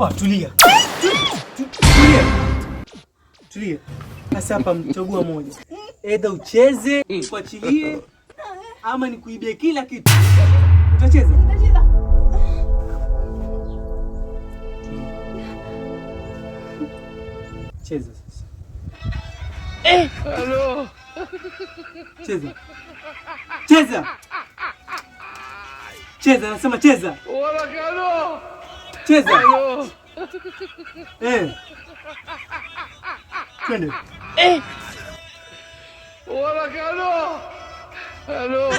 Tulia. Tulia. Tulia. Sasa hapa mchagua moja. Either ucheze, uachilie ama nikuibie kila kitu. Utacheza? Nitacheza. Cheza sasa. Halo. Cheza. Cheza. Cheza, nasema cheza. Wala kalo. Cheza. Halo. Twende. Wala kalo. Halo.